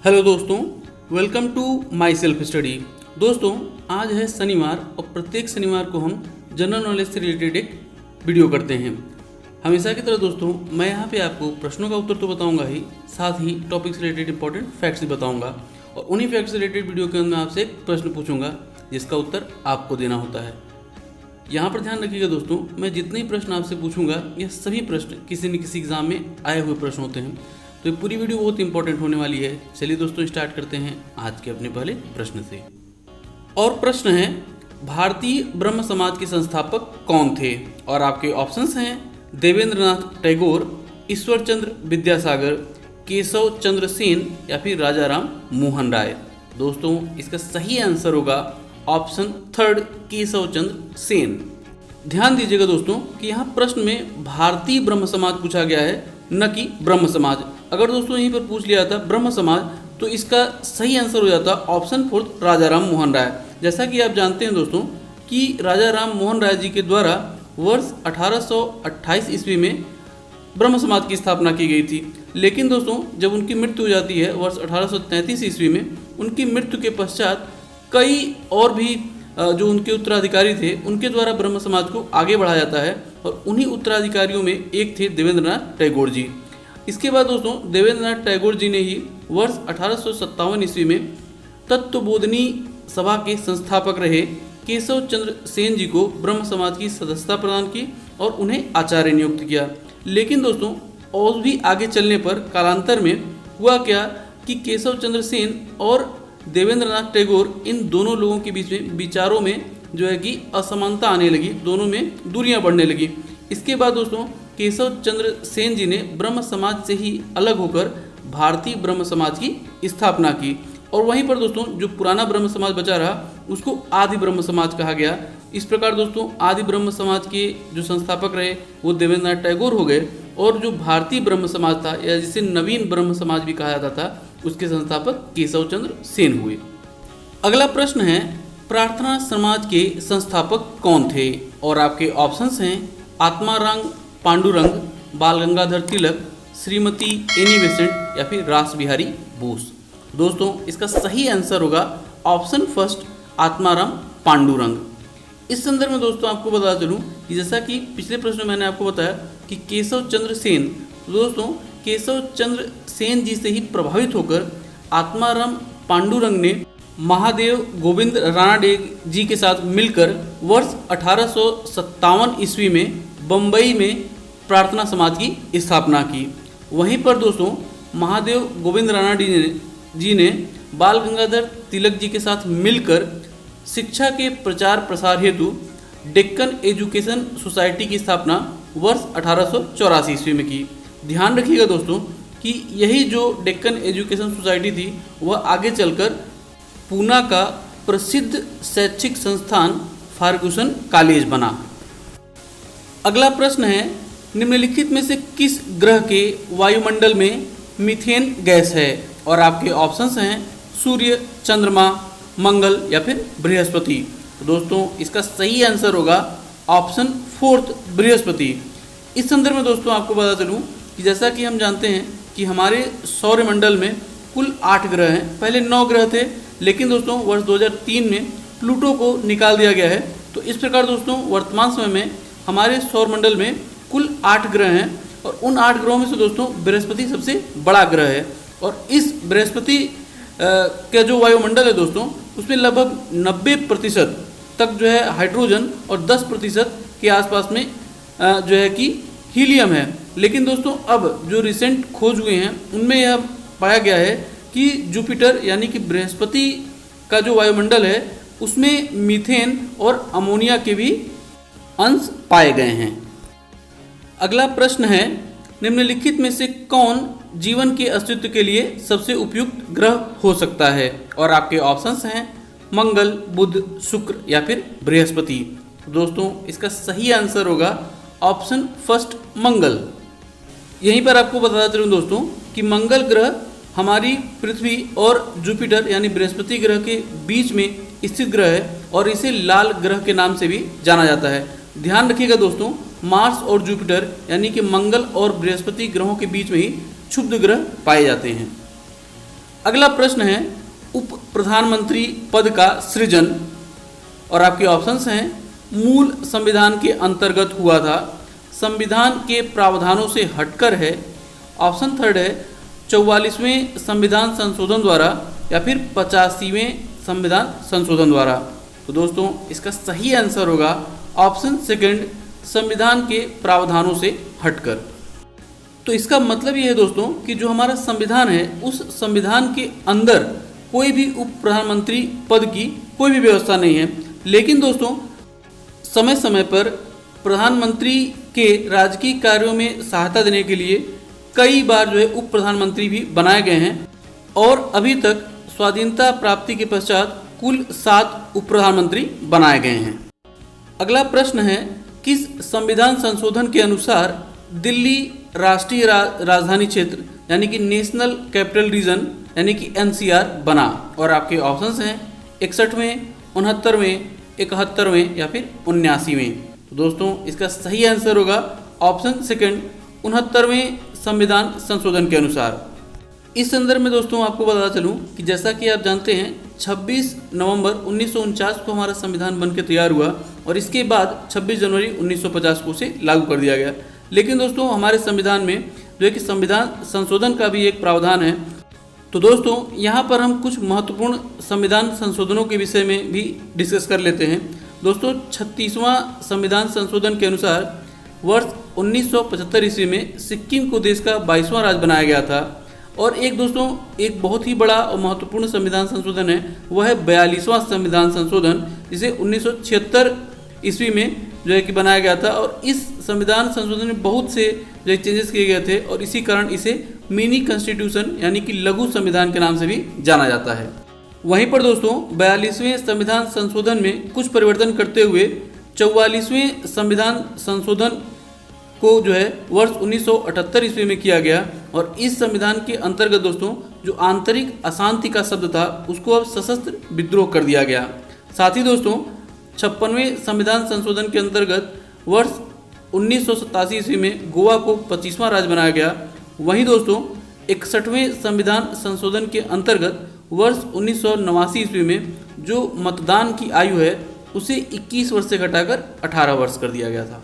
Hello दोस्तों, welcome to my self study. दोस्तों, आज है शनिवार और प्रत्येक शनिवार को हम जनरल नॉलेज से रिलेटेड एक वीडियो करते हैं। हमेशा की तरह दोस्तों, मैं यहाँ पे आपको प्रश्नों का उत्तर तो बताऊंगा ही, साथ ही टॉपिक से रिलेटेड इंपॉर्टेंट फैक्ट्स भी बताऊंगा और उन्हीं फैक्ट्स से रिलेटेड वीडियो के अंदर मैं आपसे एक प्रश्न पूछूंगा जिसका उत्तर आपको देना होता है। यहाँ पर ध्यान रखिएगा दोस्तों, मैं जितने ही प्रश्न आपसे पूछूंगा यह सभी प्रश्न किसी न किसी एग्जाम में आए हुए प्रश्न होते हैं, तो ये पूरी वीडियो बहुत इंपॉर्टेंट होने वाली है। चलिए दोस्तों, स्टार्ट करते हैं आज के अपने पहले प्रश्न से। और प्रश्न है, भारतीय ब्रह्म समाज के संस्थापक कौन थे? और आपके ऑप्शंस हैं देवेंद्रनाथ टैगोर, ईश्वर चंद्र विद्यासागर, केशव चंद्र सेन या फिर राजा राम मोहन राय। दोस्तों, इसका सही आंसर होगा ऑप्शन थर्ड, केशव चंद्र सेन। ध्यान दीजिएगा दोस्तों कि यहाँ प्रश्न में भारतीय ब्रह्म समाज पूछा गया है, न कि ब्रह्म समाज। अगर दोस्तों यहीं पर पूछ लिया था ब्रह्म समाज तो इसका सही आंसर हो जाता ऑप्शन फोर्थ, राजा राम मोहन राय। जैसा कि आप जानते हैं दोस्तों कि राजा राम मोहन राय जी के द्वारा वर्ष 1828 ईस्वी में ब्रह्म समाज की स्थापना की गई थी। लेकिन दोस्तों, जब उनकी मृत्यु हो जाती है वर्ष 1833 ईस्वी में, उनकी मृत्यु के पश्चात कई और भी जो उनके उत्तराधिकारी थे उनके द्वारा ब्रह्म समाज को आगे बढ़ाया जाता है और उन्हीं उत्तराधिकारियों में एक थे देवेंद्रनाथ टैगोर जी। इसके बाद दोस्तों, देवेंद्रनाथ टैगोर जी ने ही वर्ष 1857 ईस्वी में तत्वबोधिनी सभा के संस्थापक रहे केशव चंद्र सेन जी को ब्रह्म समाज की सदस्यता प्रदान की और उन्हें आचार्य नियुक्त किया। लेकिन दोस्तों, और भी आगे चलने पर कालांतर में हुआ क्या कि केशव चंद्र सेन और देवेंद्रनाथ टैगोर, इन दोनों लोगों के बीच में विचारों में जो है कि असमानता आने लगी, दोनों में दूरियां बढ़ने लगी। इसके बाद दोस्तों, केशव चंद्र सेन जी ने ब्रह्म समाज से ही अलग होकर भारतीय ब्रह्म समाज की स्थापना की और वहीं पर दोस्तों जो पुराना ब्रह्म समाज बचा रहा उसको आदि ब्रह्म समाज कहा गया। इस प्रकार दोस्तों, आदि ब्रह्म समाज के जो संस्थापक रहे वो देवेंद्रनाथ टैगोर हो गए और जो भारतीय ब्रह्म समाज था या जिसे नवीन ब्रह्म समाज भी कहा जाता था, उसके संस्थापक केशव चंद्र सेन हुए। अगला प्रश्न है, प्रार्थना समाज के संस्थापक कौन थे? और आपके ऑप्शंस हैं आत्माराम पांडुरंग, बाल गंगाधर तिलक, श्रीमती एनी बेसेंट या फिर रास बिहारी बोस। दोस्तों, इसका सही आंसर होगा ऑप्शन फर्स्ट, आत्माराम पांडुरंग। इस संदर्भ में दोस्तों आपको बता चलूँ कि जैसा कि पिछले प्रश्न में मैंने आपको बताया कि केशव चंद्र सेन, दोस्तों केशव चंद्र सेन जी से ही प्रभावित होकर आत्माराम पांडुरंग ने महादेव गोविंद रानाडे जी के साथ मिलकर वर्ष 1857 ईस्वी में बम्बई में प्रार्थना समाज की स्थापना की। वहीं पर दोस्तों महादेव गोविंद रानाडे जी ने बाल गंगाधर तिलक जी के साथ मिलकर शिक्षा के प्रचार प्रसार हेतु डेक्कन एजुकेशन सोसाइटी की स्थापना वर्ष 1884 ईस्वी में की। ध्यान रखिएगा दोस्तों कि यही जो डेक्कन एजुकेशन सोसाइटी थी वह आगे चलकर पूना का प्रसिद्ध शैक्षिक संस्थान फर्गुसन कॉलेज बना। अगला प्रश्न है, निम्नलिखित में से किस ग्रह के वायुमंडल में मीथेन गैस है? और आपके ऑप्शंस हैं सूर्य, चंद्रमा, मंगल या फिर बृहस्पति। तो दोस्तों, इसका सही आंसर होगा ऑप्शन फोर्थ, बृहस्पति। इस संदर्भ में दोस्तों आपको बता चलूँ कि जैसा कि हम जानते हैं कि हमारे सौरमंडल में कुल 8 ग्रह हैं। पहले 9 ग्रह थे, लेकिन दोस्तों वर्ष 2003 में प्लूटो को निकाल दिया गया है। तो इस प्रकार दोस्तों वर्तमान समय में हमारे सौरमंडल में कुल 8 ग्रह हैं और उन 8 ग्रहों में से दोस्तों बृहस्पति सबसे बड़ा ग्रह है। और इस बृहस्पति का जो वायुमंडल है दोस्तों, उसमें लगभग 90% तक जो है हाइड्रोजन और 10% के आसपास में जो है कि हीलियम है। लेकिन दोस्तों अब जो रिसेंट खोज हुए हैं उनमें यह पाया गया है कि जुपिटर यानी कि बृहस्पति का जो वायुमंडल है उसमें मीथेन और अमोनिया के भी अंश पाए गए हैं। अगला प्रश्न है, निम्नलिखित में से कौन जीवन के अस्तित्व के लिए सबसे उपयुक्त ग्रह हो सकता है? और आपके ऑप्शंस हैं मंगल, बुध, शुक्र या फिर बृहस्पति। दोस्तों, इसका सही आंसर होगा ऑप्शन फर्स्ट, मंगल। यहीं पर आपको बताता चलूँ दोस्तों कि मंगल ग्रह हमारी पृथ्वी और जुपिटर यानी बृहस्पति ग्रह के बीच में स्थित ग्रह है और इसे लाल ग्रह के नाम से भी जाना जाता है। ध्यान रखिएगा दोस्तों, मार्स और जुपिटर यानी कि मंगल और बृहस्पति ग्रहों के बीच में ही क्षुब्ध ग्रह पाए जाते हैं। अगला प्रश्न है उप प्रधानमंत्री पद का सृजन, और आपके ऑप्शंस हैं मूल संविधान के अंतर्गत हुआ था, संविधान के प्रावधानों से हटकर है, ऑप्शन थर्ड है 44वें संविधान संशोधन द्वारा, या फिर 85वें संविधान संशोधन द्वारा। तो दोस्तों इसका सही आंसर होगा ऑप्शन सेकंड, संविधान के प्रावधानों से हटकर। तो इसका मतलब ये है दोस्तों कि जो हमारा संविधान है उस संविधान के अंदर कोई भी उप प्रधानमंत्री पद की कोई भी व्यवस्था नहीं है, लेकिन दोस्तों समय समय पर प्रधानमंत्री के राजकीय कार्यों में सहायता देने के लिए कई बार जो है उप प्रधानमंत्री भी बनाए गए हैं, और अभी तक स्वाधीनता प्राप्ति के पश्चात कुल 7 उप प्रधानमंत्री बनाए गए हैं। अगला प्रश्न है किस संविधान संशोधन के अनुसार दिल्ली राष्ट्रीय राजधानी क्षेत्र यानी कि नेशनल कैपिटल रीजन यानी कि NCR बना, और आपके ऑप्शंस हैं 61वें, 69वें, 71वें या फिर 79वें। तो दोस्तों इसका सही आंसर होगा ऑप्शन सेकंड, 69वें संविधान संशोधन के अनुसार। इस संदर्भ में दोस्तों आपको बता चलूं कि जैसा कि आप जानते हैं 26 नवंबर 1949 को हमारा संविधान बनकर तैयार हुआ, और इसके बाद 26 जनवरी 1950 को उसे लागू कर दिया गया। लेकिन दोस्तों हमारे संविधान में जो है कि संविधान संशोधन का भी एक प्रावधान है। तो दोस्तों यहाँ पर हम कुछ महत्वपूर्ण संविधान संशोधनों के विषय में भी डिस्कस कर लेते हैं। दोस्तों 36वां संविधान संशोधन के अनुसार वर्ष 1975 ईस्वी में सिक्किम को देश का 22वां राज्य बनाया गया था। और एक बहुत ही बड़ा और महत्वपूर्ण संविधान संशोधन है, वह है 42वां संविधान संशोधन, जिसे 1976 ईस्वी में जो है कि बनाया गया था। और इस संविधान संशोधन में बहुत से जो चेंजेस किए गए थे, और इसी कारण इसे मिनी कॉन्स्टिट्यूशन यानी कि लघु संविधान के नाम से भी जाना जाता है। वहीं पर दोस्तों 42वें संविधान संशोधन में कुछ परिवर्तन करते हुए 44वें संविधान संशोधन को जो है वर्ष 1978 ईस्वी में किया गया, और इस संविधान के अंतर्गत दोस्तों जो आंतरिक अशांति का शब्द था उसको अब सशस्त्र विद्रोह कर दिया गया। साथ ही दोस्तों 56वें संविधान संशोधन के अंतर्गत वर्ष 1987 ईस्वी में गोवा को 25वां राज्य बनाया गया। वहीं दोस्तों 61वें संविधान संशोधन के अंतर्गत वर्ष 1989 ईस्वी में जो मतदान की आयु है उसे 21 वर्ष से घटाकर 18 वर्ष कर दिया गया था।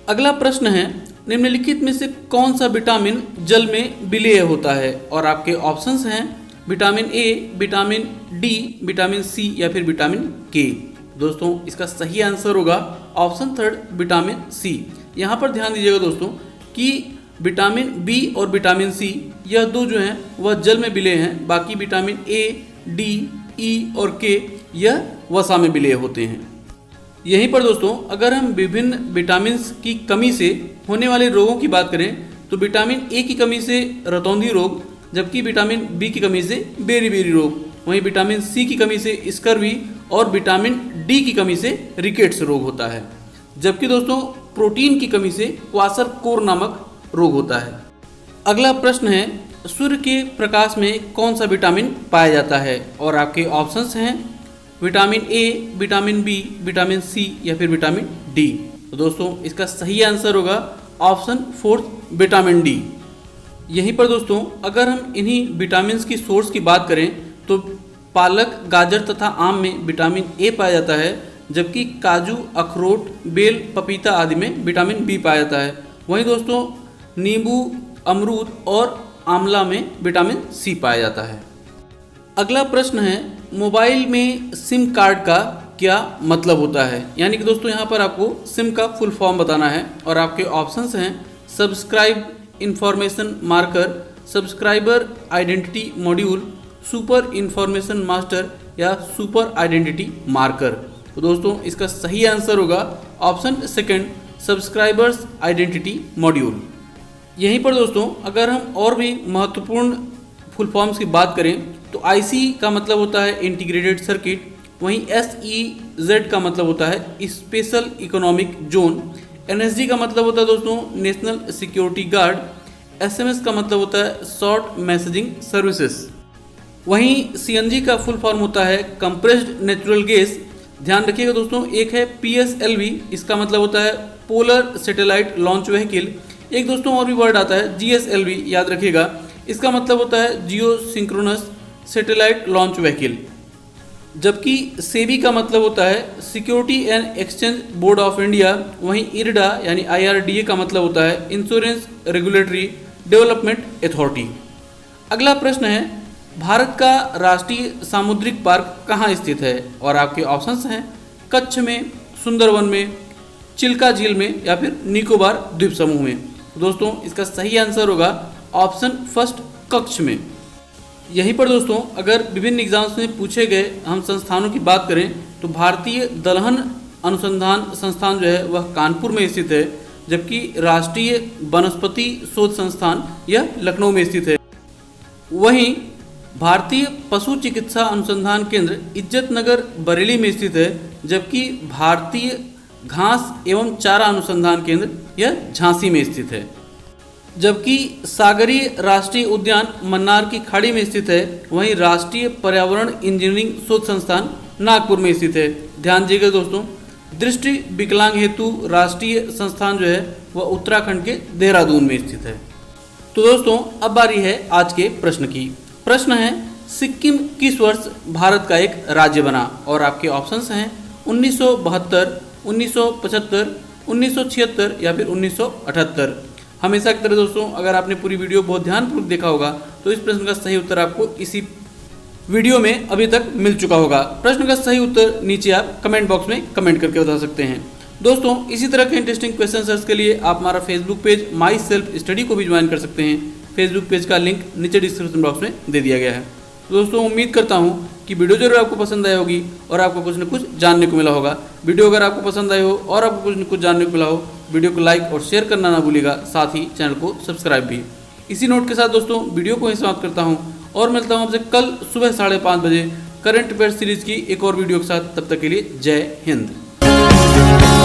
अगला प्रश्न है निम्नलिखित में से कौन सा विटामिन जल में विलेय होता है, और आपके ऑप्शंस हैं vitamin A, vitamin D, vitamin C या फिर विटामिन के। दोस्तों इसका सही आंसर होगा ऑप्शन थर्ड, विटामिन सी। यहाँ पर ध्यान दीजिएगा दोस्तों कि विटामिन बी और विटामिन सी यह दो जो हैं वह जल में विलेय हैं, बाकी विटामिन ए, डी, ई और के यह वसा में विलेय होते हैं। यहीं पर दोस्तों अगर हम विभिन्न विटामिन्स की कमी से होने वाले रोगों की बात करें तो विटामिन ए की कमी से रतौंधी रोग, जबकि विटामिन बी की कमी से बेरी रोग, वहीं विटामिन सी की कमी से स्कर्वी और विटामिन डी की कमी से रिकेट्स रोग होता है, जबकि दोस्तों प्रोटीन की कमी से क्वाशरकोर नामक रोग होता है। अगला प्रश्न है सूर्य के प्रकाश में कौन सा विटामिन पाया जाता है, और आपके ऑप्शंस हैं vitamin A, vitamin B, vitamin C या फिर विटामिन डी। तो दोस्तों इसका सही आंसर होगा ऑप्शन फोर्थ, विटामिन डी। यहीं पर दोस्तों अगर हम इन्हीं विटामिन की सोर्स की बात करें तो पालक, गाजर तथा आम में विटामिन ए पाया जाता है, जबकि काजू, अखरोट, बेल, पपीता आदि में विटामिन बी पाया जाता है। वहीं दोस्तों नींबू, अमरूद और आंवला में विटामिन सी पाया जाता है। अगला प्रश्न है मोबाइल में सिम कार्ड का क्या मतलब होता है, यानी कि दोस्तों यहाँ पर आपको सिम का फुल फॉर्म बताना है, और आपके ऑप्शंस हैं subscribe information marker, subscriber identity module, super information master या सुपर आइडेंटिटी मार्कर। तो दोस्तों इसका सही आंसर होगा option second, subscribers identity module. यहीं पर दोस्तों अगर हम और भी महत्वपूर्ण फुल फॉर्म्स की बात करें तो IC का मतलब होता है इंटीग्रेटेड सर्किट, वहीं SEZ का मतलब होता है स्पेशल इकोनॉमिक जोन, NSG का मतलब होता है दोस्तों नेशनल सिक्योरिटी गार्ड, SMS का मतलब होता है शॉर्ट मैसेजिंग सर्विसेज। वहीं CNG का फुल फॉर्म होता है कंप्रेस्ड नेचुरल गैस। ध्यान रखिएगा दोस्तों, एक है PSLV, इसका मतलब होता है पोलर सैटेलाइट लॉन्च व्हीकल। एक दोस्तों और भी वर्ड आता है GSLV, याद रखिएगा इसका मतलब होता है जियो सिंक्रोनस सैटेलाइट लॉन्च व्हीकल। जबकि सेबी का मतलब होता है security and exchange board of India. वहीं इरडा यानी IRDA का मतलब होता है इंश्योरेंस रेगुलेटरी डेवलपमेंट अथॉरिटी। अगला प्रश्न है, भारत का राष्ट्रीय सामुद्रिक पार्क कहाँ स्थित है? और आपके ऑप्शंस हैं कच्छ में, सुंदरवन में, चिल्का झील में या फिर निकोबार द्वीप समूह में। दोस्तों इसका सही आंसर होगा ऑप्शन फर्स्ट, कच्छ में। यहीं पर दोस्तों अगर विभिन्न एग्जाम्स में पूछे गए हम संस्थानों की बात करें तो भारतीय दलहन अनुसंधान संस्थान जो है वह कानपुर में स्थित है, जबकि राष्ट्रीय वनस्पति शोध संस्थान यह लखनऊ में स्थित है। वहीं भारतीय पशु चिकित्सा अनुसंधान केंद्र इज्जत नगर बरेली में स्थित है, जबकि भारतीय घास एवं चारा अनुसंधान केंद्र यह झांसी में स्थित है। जबकि सागरीय राष्ट्रीय उद्यान मन्नार की खाड़ी में स्थित है। वहीं राष्ट्रीय पर्यावरण इंजीनियरिंग शोध संस्थान नागपुर में स्थित है। ध्यान दीजिएगा दोस्तों, दृष्टि विकलांग हेतु राष्ट्रीय संस्थान जो है वह उत्तराखंड के देहरादून में स्थित है। तो दोस्तों अब बारी है आज के प्रश्न की। प्रश्न है, सिक्किम किस वर्ष भारत का एक राज्य बना? और आपके ऑप्शंस हैं 1972, 1975, 1976 या फिर 1978। हमेशा की तरह दोस्तों अगर आपने पूरी वीडियो बहुत ध्यानपूर्वक देखा होगा तो इस प्रश्न का सही उत्तर आपको इसी वीडियो में अभी तक मिल चुका होगा। प्रश्न का सही उत्तर नीचे आप कमेंट बॉक्स में कमेंट करके बता सकते हैं। दोस्तों इसी तरह के इंटरेस्टिंग क्वेश्चन सर्च के लिए आप हमारा फेसबुक पेज माई सेल्फ स्टडी को भी ज्वाइन कर सकते हैं। फेसबुक पेज का लिंक नीचे डिस्क्रिप्शन बॉक्स में दे दिया गया है। दोस्तों उम्मीद करता हूँ कि वीडियो जरूर आपको पसंद आई होगी और आपको कुछ न कुछ जानने को मिला होगा। वीडियो अगर आपको पसंद आई हो और आपको कुछ न कुछ जानने को मिला हो, वीडियो को लाइक और शेयर करना ना भूलिएगा, साथ ही चैनल को सब्सक्राइब भी। इसी नोट के साथ दोस्तों वीडियो को ही समाप्त करता हूँ और मिलता हूँ आपसे कल सुबह 5:30 बजे करंट अफेयर सीरीज की एक और वीडियो के साथ। तब तक के लिए जय हिंद।